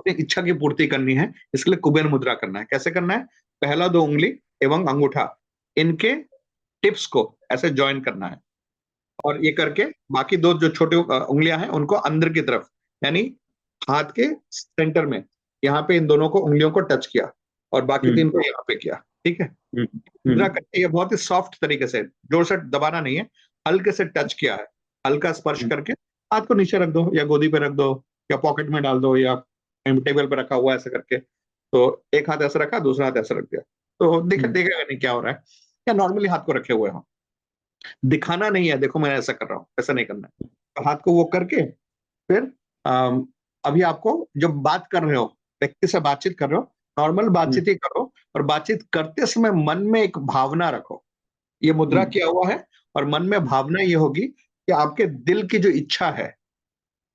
अपनी इच्छा की पूर्ति करनी है, इसके लिए कुबेर मुद्रा करना है। कैसे करना है? पहला 2 उंगली एवं अंगूठा, इनके टिप्स को ऐसे जॉइन करना है और ये करके बाकी 2 जो छोटे उंगलियां हैं उनको अंदर की तरफ, यानी हाथ के सेंटर में, यहाँ पे इन दोनों को उंगलियों को टच किया और बाकी 3 को यहाँ पे किया। ठीक है? मुद्रा करके ये बहुत ही सॉफ्ट तरीके से, जोर से दबाना नहीं है, हल्के से टच किया है, हल्का स्पर्श करके हाथ को नीचे रख दो या गोदी पे रख दो या पॉकेट में डाल दो या टेबल पे रखा हुआ ऐसे करके। तो एक हाथ ऐसे रखा, दूसरा हाथ ऐसे रख दिया, तो देखेगा नहीं क्या हो रहा है, या नॉर्मली हाथ को रखे हुए हो, दिखाना नहीं है देखो मैं ऐसा कर रहा हूँ, ऐसा नहीं करना है। तो हाथ को वो करके फिर अभी आपको जब बात कर रहे हो, व्यक्ति से बातचीत कर रहे हो, नॉर्मल बातचीत ही करो और बातचीत करते समय मन में एक भावना रखो। ये मुद्रा किया हुआ है और मन में भावना ये होगी कि आपके दिल की जो इच्छा है,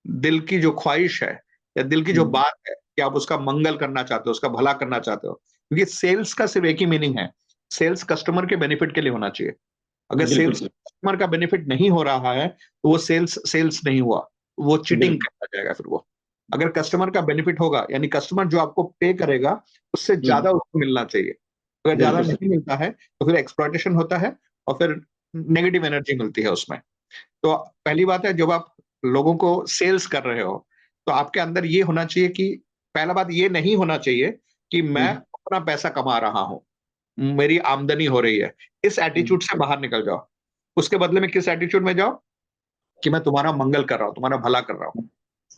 दिल की जो ख्वाहिश है या दिल की जो बात है कि आप उसका मंगल करना चाहते हो, उसका भला करना चाहते हो। क्योंकि सेल्स का सिर्फ एक ही मीनिंग है, सेल्स कस्टमर के बेनिफिट के लिए होना चाहिए। अगर सेल्स कस्टमर का बेनिफिट नहीं हो रहा है तो वो सेल्स नहीं हुआ, वो चीटिंग कहला जाएगा फिर वो। अगर कस्टमर का बेनिफिट होगा, यानी कस्टमर जो आपको पे करेगा उससे ज्यादा उसको मिलना चाहिए। अगर ज्यादा नहीं मिलता है तो फिर एक्सप्लॉयटेशन होता है और फिर नेगेटिव एनर्जी मिलती है उसमें। तो पहली बात है, जब आप लोगों को सेल्स कर रहे हो तो आपके अंदर ये होना चाहिए कि, पहला बात ये नहीं होना चाहिए कि मैं अपना पैसा कमा रहा हूं, मेरी आमदनी हो रही है। इस एटीट्यूड से बाहर निकल जाओ। उसके बदले में किस एटीट्यूड में जाओ कि मैं तुम्हारा मंगल कर रहा हूं, तुम्हारा भला कर रहा हूं।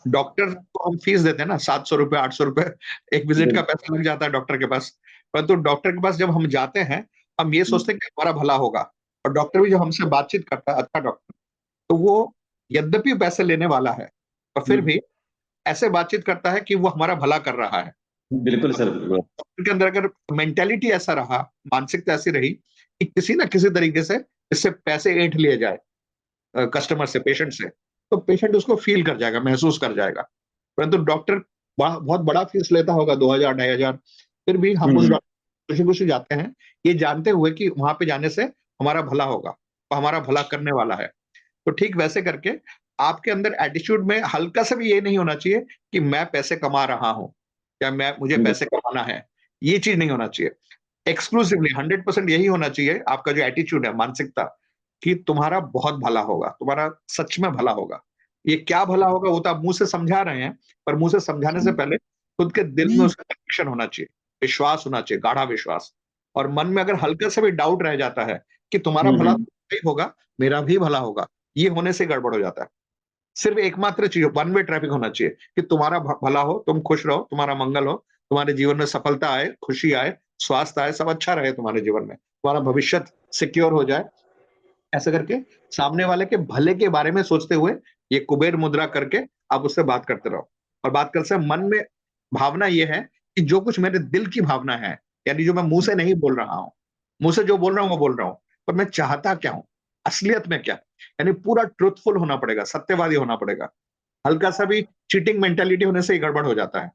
डॉक्टर को हम फीस देते हैं ना, 700 रुपए 800 रुपए एक विजिट का पैसा लग जाता है डॉक्टर के पास। परंतु डॉक्टर के पास जब हम जाते हैं, हम ये सोचते हैं कि हमारा भला होगा, और डॉक्टर भी जब हमसे बातचीत करता है, अच्छा डॉक्टर, तो वो यद्यपि पैसे लेने वाला है और फिर भी ऐसे बातचीत करता है कि वो हमारा भला कर रहा है। बिल्कुल सर। उनके अंदर अगर मेंटेलिटी ऐसा रहा, मानसिकता ऐसी रही कि किसी ना किसी तरीके से इससे पैसे ऐंठ लिए जाए कस्टमर से, पेशेंट से, तो पेशेंट उसको फील कर जाएगा, महसूस कर जाएगा। परंतु डॉक्टर बहुत बड़ा फीस लेता होगा, 2000 2500, फिर भी हम उस डॉक्टर खुशी खुशी जाते हैं, ये जानते हुए कि वहां पे जाने से हमारा भला होगा और हमारा भला करने वाला है। तो ठीक वैसे करके आपके अंदर एटीट्यूड में हल्का सा भी ये नहीं होना चाहिए कि मैं पैसे कमा रहा हूं या मुझे पैसे कमाना है, ये चीज नहीं होना चाहिए। एक्सक्लूसिवली 100% यही होना चाहिए आपका जो एटीट्यूड है, मानसिकता, कि तुम्हारा बहुत भला होगा, तुम्हारा सच में भला होगा। ये क्या भला होगा वो तो आप मुंह से समझा रहे हैं, पर मुंह से समझाने से पहले खुद के दिल में उसका कनेक्शन होना चाहिए, विश्वास होना चाहिए, गाढ़ा विश्वास। और मन में अगर हल्का सा भी डाउट रह जाता है कि तुम्हारा भला नहीं होगा, मेरा भी भला होगा, ये होने से गड़बड़ हो जाता है। सिर्फ एकमात्र चीज, वन वे ट्रैफिक होना चाहिए कि तुम्हारा भला हो, तुम खुश रहो, तुम्हारा मंगल हो, तुम्हारे जीवन में सफलता आए, खुशी आए, स्वास्थ्य आए, सब अच्छा रहे तुम्हारे जीवन में, तुम्हारा भविष्य सिक्योर हो जाए। ऐसे करके सामने वाले के भले के बारे में सोचते हुए ये कुबेर मुद्रा करके आप उससे बात करते रहो। और बात करते समय मन में भावना ये है कि जो कुछ मेरे दिल की भावना है, यानी जो मैं मुंह से नहीं बोल रहा हूं, मुंह से जो बोल रहा हूं वो बोल रहा हूं, पर मैं चाहता क्या हूं, असलियत में क्या, यानी पूरा ट्रूथफुल होना पड़ेगा, सत्यवादी होना पड़ेगा। हल्का सा भी चीटिंग मेंटेलिटी होने से ही गड़बड़ हो जाता है।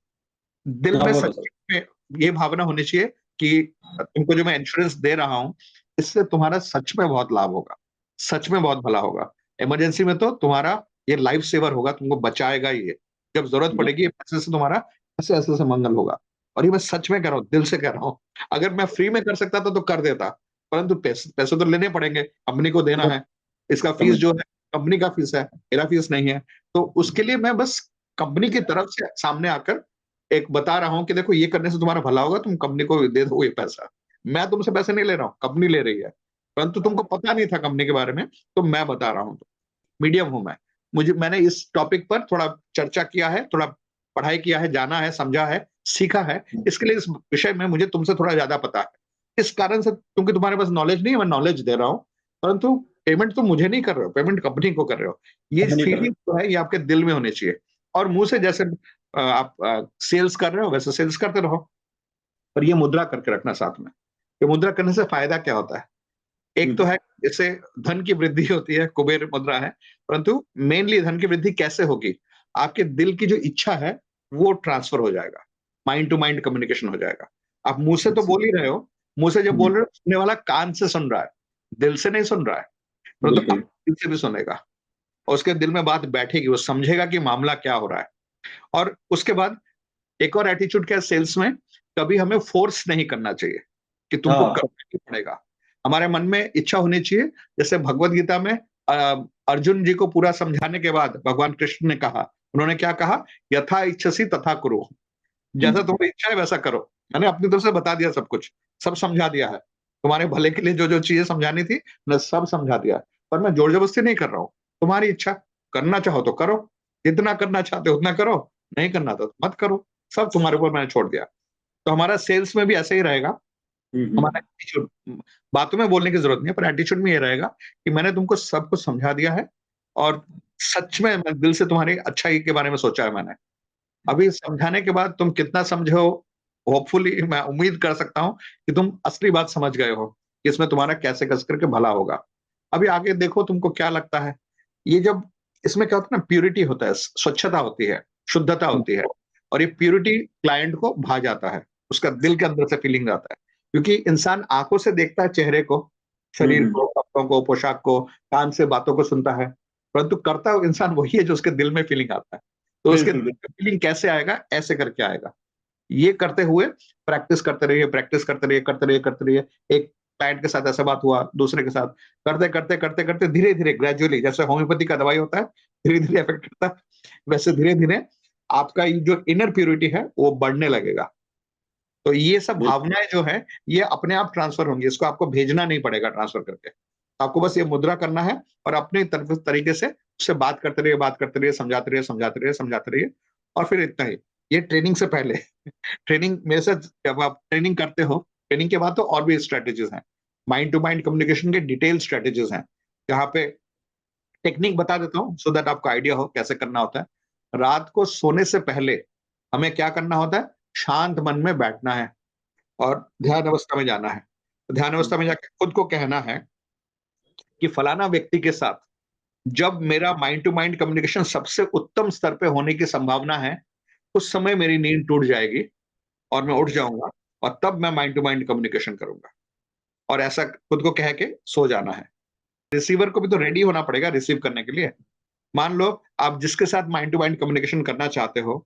दिल में सच में ये भावना होनी चाहिए कि तुमको जो मैं इंश्योरेंस दे रहा हूं, इससे तुम्हारा सच में बहुत लाभ होगा, सच में बहुत भला होगा। इमरजेंसी में तो तुम्हारा ये लाइफ सेवर होगा, तुमको बचाएगा ये। जब जरूरत पड़ेगी ये पैसे से तुम्हारा ऐसे ऐसे से मंगल होगा। और ये मैं सच में कह रहा हूँ, दिल से कह रहा हूँ। अगर मैं फ्री में कर सकता था तो कर देता, परंतु पैसे तो लेने पड़ेंगे, कंपनी को देना है। इसका फीस जो है कंपनी का फीस है, मेरा फीस नहीं है। तो उसके लिए मैं बस कंपनी की तरफ से सामने आकर एक बता रहा हूं कि देखो ये करने से तुम्हारा भला होगा, तुम कंपनी को दे दो ये पैसा। मैं तुमसे पैसे नहीं ले रहा हूँ, कंपनी ले रही है, परंतु तुमको पता नहीं था कंपनी के बारे में, तो मैं बता रहा हूँ। मीडियम हूं मैं, मैंने इस टॉपिक पर थोड़ा चर्चा किया है, थोड़ा पढ़ाई किया है, जाना है, समझा है, सीखा है। इसके लिए इस विषय में मुझे तुमसे थोड़ा ज्यादा पता है। इस कारण से, क्योंकि तुम्हारे पास नॉलेज नहीं है, मैं नॉलेज दे रहा हूँ, परंतु पेमेंट तुम मुझे नहीं कर रहे हो, पेमेंट कंपनी को कर रहे हो। ये फीलिंग जो है ये आपके दिल में होनी चाहिए। और मुंह से जैसे आप सेल्स कर रहे हो वैसे सेल्स करते रहो, पर ये मुद्रा करके रखना साथ में। ये मुद्रा करने से फायदा क्या होता है? एक तो है, इससे धन की वृद्धि होती है, कुबेर मुद्रा है, परंतु मेनली धन की वृद्धि कैसे होगी? आपके दिल की जो इच्छा है वो ट्रांसफर हो जाएगा, माइंड टू माइंड कम्युनिकेशन हो जाएगा। आप मुंह से तो बोल ही रहे हो, मुंह से जब बोल रहे हो सुनने वाला कान से सुन रहा है, दिल से नहीं सुन रहा है, परंतु आप दिल से भी सुनेगा और उसके दिल में बात बैठेगी, वो समझेगा कि मामला क्या हो रहा है। और उसके बाद एक और एटीट्यूड क्या है सेल्स में, कभी हमें फोर्स नहीं करना चाहिए कि तुमको हाँ। करना ही पड़ेगा। हमारे मन में इच्छा होनी चाहिए। जैसे भगवत गीता में अर्जुन जी को पूरा समझाने के बाद भगवान कृष्ण ने कहा, उन्होंने क्या कहा, यथा इच्छसी तथा कुरु, जैसा तुम्हारी इच्छा है वैसा करो। मैंने अपनी तरफ से बता दिया, सब कुछ सब समझा दिया है, तुम्हारे भले के लिए जो जो चीजें समझानी थी मैं सब समझा दिया है। पर मैं जोर जबरदस्ती नहीं कर रहा हूँ, तुम्हारी इच्छा, करना चाहो तो करो, जितना करना चाहते हो उतना करो, नहीं करना तो मत करो, सब तुम्हारे ऊपर मैंने छोड़ दिया। तो हमारा सेल्स में भी ऐसा ही रहेगा। हमारा एटीट्यूड, बातों में बोलने की जरूरत नहीं है, पर एटीट्यूड में ये रहेगा कि मैंने तुमको सब कुछ समझा दिया है और सच में मैं दिल से तुम्हारी अच्छाई के बारे में सोचा है मैंने। अभी समझाने के बाद तुम कितना समझे हो, होपफुली मैं उम्मीद कर सकता हूँ कि तुम असली बात समझ गए हो कि इसमें तुम्हारा कैसे कस करके भला होगा। अभी आगे देखो तुमको क्या लगता है। ये जब इसमें क्या होता है ना, प्यूरिटी होता है, स्वच्छता होती है, शुद्धता होती है, और ये प्यूरिटी क्लाइंट को भा जाता है, उसका दिल के अंदर से फीलिंग आता है। क्योंकि इंसान आंखों से देखता है चेहरे को, शरीर को, कपड़ों को, पोशाक को, कान से बातों को सुनता है, परंतु करता वो इंसान वही है जो उसके दिल में फीलिंग आता है। तो उसके बिल्कुल बिल्कुल। फीलिंग कैसे आएगा, ऐसे करके आएगा। ये करते हुए प्रैक्टिस करते रहिए, प्रैक्टिस करते रहिए, करते रहिए, करते रहिए। एक क्लाइंट के साथ ऐसा बात हुआ, दूसरे के साथ करते करते करते करते धीरे धीरे ग्रेजुअली, जैसे होम्योपैथी का दवाई होता है, धीरे धीरे इफेक्ट करता है, वैसे धीरे धीरे आपका ये जो इनर प्योरिटी है वो बढ़ने लगेगा। तो ये सब भावनाएं जो है ये अपने आप ट्रांसफर होंगी, इसको आपको भेजना नहीं पड़ेगा ट्रांसफर करके। आपको बस ये मुद्रा करना है और अपने तरफ तरीके से उससे बात करते रहिए, बात करते रहिए, समझाते रहिए, समझाते रहिए, समझाते रहिए, और फिर इतना ही। ये ट्रेनिंग से पहले ट्रेनिंग मेरे साथ जब आप ट्रेनिंग करते हो, ट्रेनिंग के बाद तो और भी स्ट्रेटेजीज हैं, माइंड टू माइंड कम्युनिकेशन के डिटेल स्ट्रेटेजीज हैं, जहाँ पे टेक्निक बता देता हूँ सो दैट आपको आइडिया हो कैसे करना होता है। रात को सोने से पहले हमें क्या करना होता है, शांत मन में बैठना है और ध्यान अवस्था में जाना है। ध्यान अवस्था में जाके खुद को कहना है कि फलाना व्यक्ति के साथ जब मेरा माइंड टू माइंड कम्युनिकेशन सबसे उत्तम स्तर पे होने की संभावना है, उस समय मेरी नींद टूट जाएगी और मैं उठ जाऊंगा, और तब मैं माइंड टू माइंड कम्युनिकेशन करूंगा। और ऐसा खुद को कह के सो जाना है। रिसीवर को भी तो रेडी होना पड़ेगा रिसीव करने के लिए। मान लो आप जिसके साथ माइंड टू माइंड कम्युनिकेशन करना चाहते हो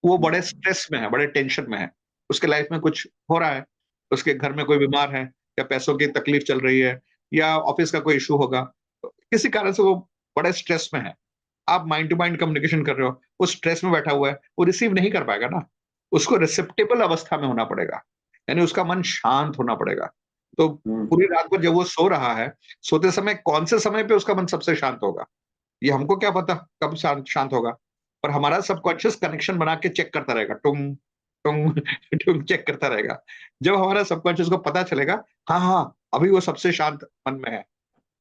वो बड़े स्ट्रेस में है, बड़े टेंशन में है, उसके लाइफ में कुछ हो रहा है, उसके घर में कोई बीमार है, या पैसों की तकलीफ चल रही है, या ऑफिस का कोई इशू होगा, तो किसी कारण से वो बड़े स्ट्रेस में है। आप माइंड टू माइंड कम्युनिकेशन कर रहे हो, वो स्ट्रेस में बैठा हुआ है, वो रिसीव नहीं कर पाएगा ना। उसको रिसेप्टेबल अवस्था में होना पड़ेगा, यानी उसका मन शांत होना पड़ेगा। तो पूरी रात भर जब वो सो रहा है, सोते समय कौन से समय पे उसका मन सबसे शांत होगा, ये हमको क्या पता कब शांत शांत होगा। पर हमारा सबकॉन्शियस कनेक्शन बना के चेक करता रहेगा, टुंग टुंग टुंग चेक करता रहेगा। जब हमारा सबकॉन्शियस को पता चलेगा, हाँ हाँ अभी वो सबसे शांत मन में है,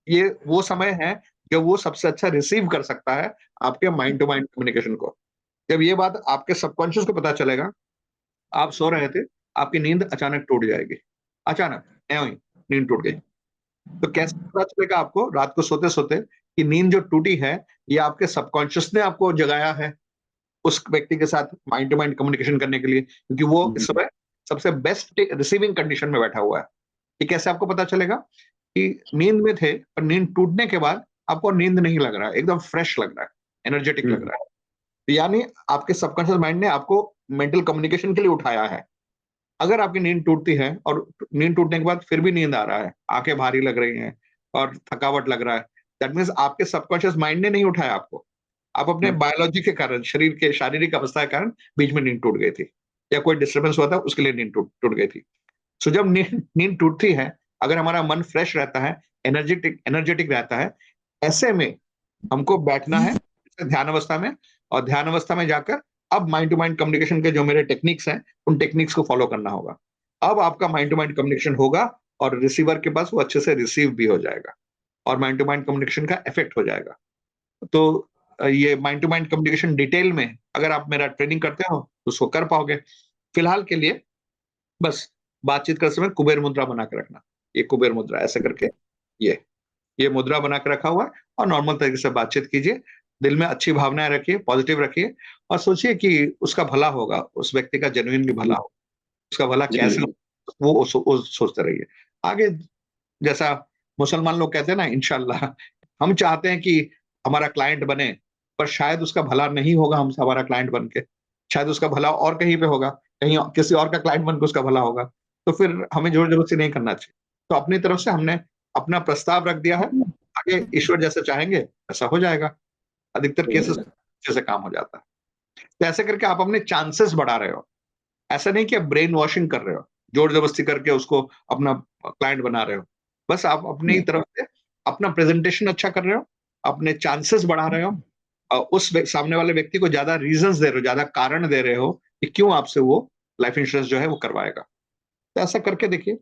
ये वो समय है जब वो सबसे अच्छा रिसीव कर सकता है आपके माइंड टू माइंड कम्युनिकेशन को। जब ये बात आपके सबकॉन्शियस को पता चलेगा, आप सो रहे थे, आपकी नींद अचानक टूट जाएगी, अचानक एवं ही नींद टूट गई। तो कैसे पता चलेगा आपको रात को सोते सोते कि नींद जो टूटी है, ये आपके सबकॉन्शियस ने आपको जगाया है उस व्यक्ति के साथ माइंड टू माइंड कम्युनिकेशन करने के लिए, क्योंकि वो इस समय सबसे बेस्ट रिसीविंग कंडीशन में बैठा हुआ है। ये कैसे आपको पता चलेगा कि नींद में थे और नींद टूटने के बाद आपको नींद नहीं लग रहा है, एकदम फ्रेश लग रहा है, एनर्जेटिक लग रहा है। तो यानी आपके सबकॉन्शियस माइंड ने आपको मेंटल कम्युनिकेशन के लिए उठाया है। अगर आपकी नींद टूटती है और नींद टूटने के बाद फिर भी नींद आ रहा है, आंखें भारी लग रही हैं और थकावट लग रहा है, दैट मीन्स आपके सबकॉन्शियस माइंड ने नहीं उठाया आपको। आप अपने बायोलॉजी के कारण, शरीर के शारीरिक अवस्था के कारण बीच में नींद टूट गई थी, या कोई डिस्टर्बेंस हुआ था उसके लिए नींद टूट टूट गई थी। सो जब नींद नींद टूटती है, अगर हमारा मन फ्रेश रहता है, एनर्जेटिक एनर्जेटिक रहता है, ऐसे में हमको बैठना है ध्यान अवस्था में, और ध्यान अवस्था में जाकर अब माइंड टू माइंड कम्युनिकेशन के जो मेरे टेक्निक्स हैं उन टेक्निक्स को फॉलो करना होगा। अब आपका माइंड टू माइंड कम्युनिकेशन होगा और रिसीवर के पास वो अच्छे से रिसीव भी हो जाएगा, और माइंड टू माइंड कम्युनिकेशन का इफेक्ट हो जाएगा। तो ये mind to mind communication detail में अगर आप मेरा ट्रेनिंग करते हो तो उसको कर पाओगे। फिलहाल के लिए बस बातचीत करते समय कुबेर मुद्रा बना के रखना, ये कुबेर मुद्रा ऐसे करके, ये ये मुद्रा बना के रखा हुआ है, और नॉर्मल तरीके से बातचीत कीजिए। दिल में अच्छी भावनाएं रखिए, पॉजिटिव रखिए, और सोचिए कि उसका भला होगा, उस व्यक्ति का जेन्युइनली भला होगा। उसका भला कैसे हो, वो सोचते रहिए। आगे जैसा मुसलमान लोग कहते हैं ना, इंशाल्लाह, हम चाहते हैं कि हमारा क्लाइंट बने, पर शायद उसका भला नहीं होगा हमसे, हमारा क्लाइंट बन के। शायद उसका भला और कहीं पे होगा, कहीं किसी और का क्लाइंट बन के उसका भला होगा। तो फिर हमें ज़ोर-ज़बरदस्ती नहीं करना चाहिए। तो अपनी तरफ से हमने अपना प्रस्ताव रख दिया है, आगे ईश्वर जैसा चाहेंगे वैसा हो जाएगा। अधिकतर केसेज़ अच्छे से काम हो जाता है। तो ऐसे करके आप अपने चांसेस बढ़ा रहे हो। ऐसा नहीं कि आप ब्रेन वॉशिंग कर रहे हो, ज़ोर-ज़बरदस्ती करके उसको अपना क्लाइंट बना रहे हो। बस आप अपनी तरफ से अपना प्रेज़ेंटेशन अच्छा कर रहे हो, अपने चांसेस बढ़ा रहे हो, उस सामने वाले व्यक्ति को ज़्यादा रीज़न्स दे रहे हो, ज़्यादा कारण दे रहे हो कि क्यों आपसे वो लाइफ इंश्योरेंस जो है वो करवाएगा। तो ऐसा करके देखिए,